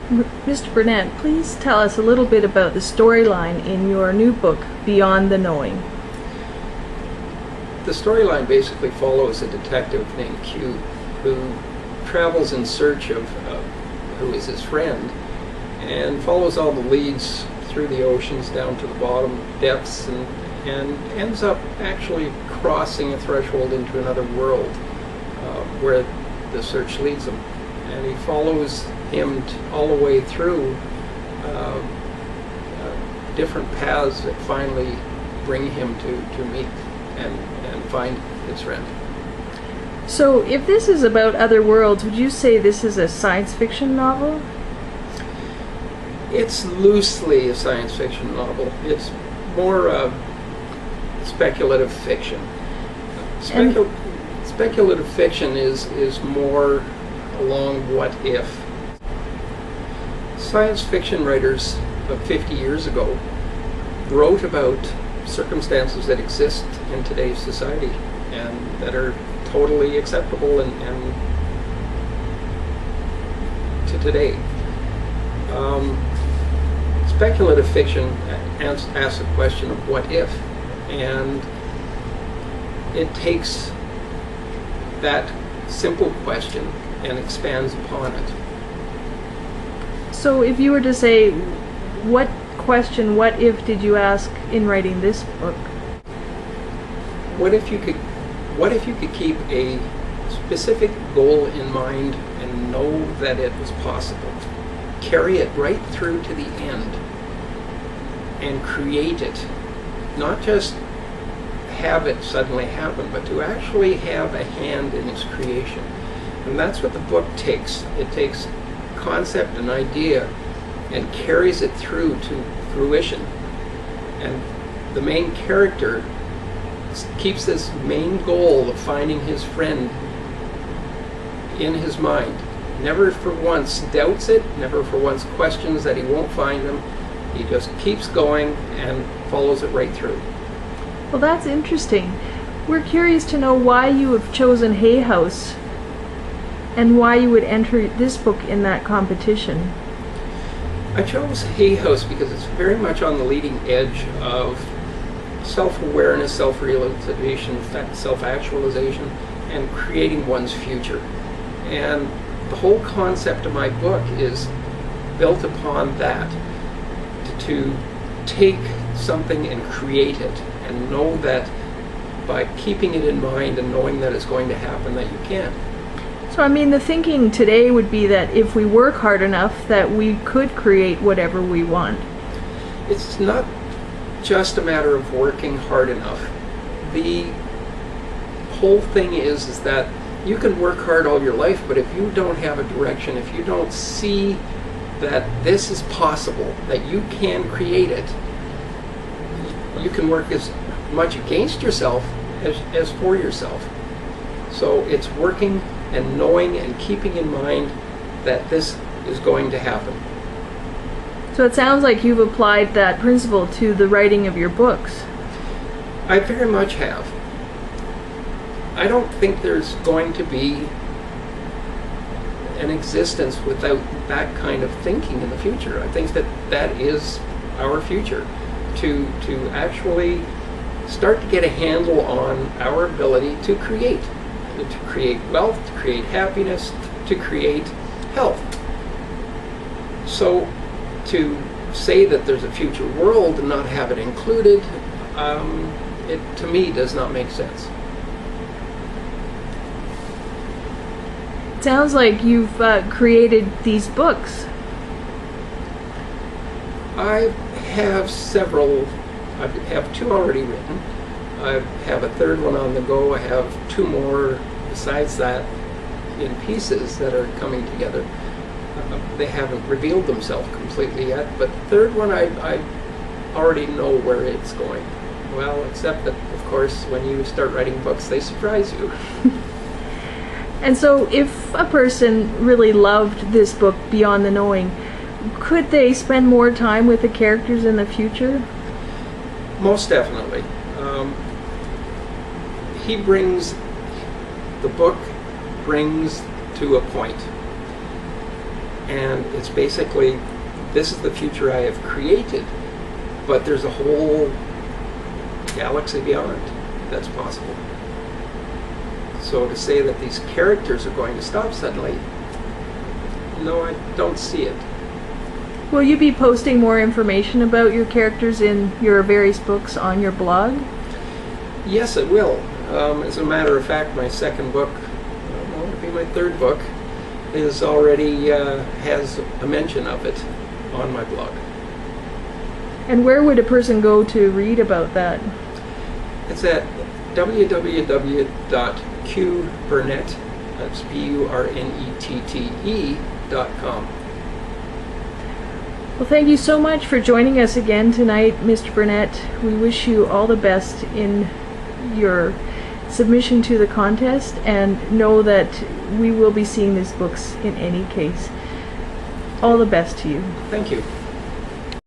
Mr. Burnette, please tell us a little bit about the storyline in your new book, Beyond the Knowing. The storyline basically follows a detective named Hugh who travels in search of who is his friend and follows all the leads through the oceans down to the bottom depths and ends up actually crossing a threshold into another world where the search leads him. And he follows him all the way through different paths that finally bring him to meet and find his friend. So, if this is about other worlds, would you say this is a science fiction novel? It's loosely a science fiction novel. It's more speculative fiction. Speculative fiction is more along what if. Science fiction writers of 50 years ago wrote about circumstances that exist in today's society and that are totally acceptable and to today. Speculative fiction asks the question of what if, and it takes that simple question and expands upon it. So if you were to say, what question, what if did you ask in writing this book? What if you could keep a specific goal in mind and know that it was possible? Carry it right through to the end and create it. Not just have it suddenly happen, but to actually have a hand in its creation. And that's what the book takes. It takes concept and idea and carries it through to fruition. And the main character keeps this main goal of finding his friend in his mind. Never for once doubts it, never for once questions that he won't find him. He just keeps going and follows it right through. Well, that's interesting. We're curious to know why you have chosen Hay House and why you would enter this book in that competition. I chose Hay House because it's very much on the leading edge of self-awareness, self-realization, self-actualization, and creating one's future. And the whole concept of my book is built upon that, to take something and create it, and know that by keeping it in mind and knowing that it's going to happen, that you can. So, I mean, the thinking today would be that if we work hard enough, that we could create whatever we want. It's not just a matter of working hard enough. The whole thing is that you can work hard all your life, but if you don't have a direction, if you don't see that this is possible, that you can create it, you can work as much against yourself as for yourself. So it's working and knowing and keeping in mind that this is going to happen. So it sounds like you've applied that principle to the writing of your books. I very much have. I don't think there's going to be an existence without that kind of thinking in the future. I think that that is our future, to actually start to get a handle on our ability to create wealth, to create happiness, to create health. So to say that there's a future world and not have it included, it to me does not make sense. It sounds like you've created these books. I have several. I have 2 already written. I have a 3rd one on the go. I have 2 more besides that in pieces that are coming together. They haven't revealed themselves completely yet, but the 3rd one I already know where it's going. Well, except that, of course, when you start writing books, they surprise you. And so if a person really loved this book, Beyond the Knowing, could they spend more time with the characters in the future? Most definitely. The book brings to a point. And it's basically, this is the future I have created, but there's a whole galaxy beyond that's possible. So to say that these characters are going to stop suddenly, no, I don't see it. Will you be posting more information about your characters in your various books on your blog? Yes, it will. As a matter of fact, my second book, well, it'll be my third book, is already has a mention of it on my blog. And where would a person go to read about that? It's at www.hughburnette, that's BURNETTE.com. Well, thank you so much for joining us again tonight, Mr. Burnette. We wish you all the best in your submission to the contest, and know that we will be seeing these books in any case. All the best to you. Thank you.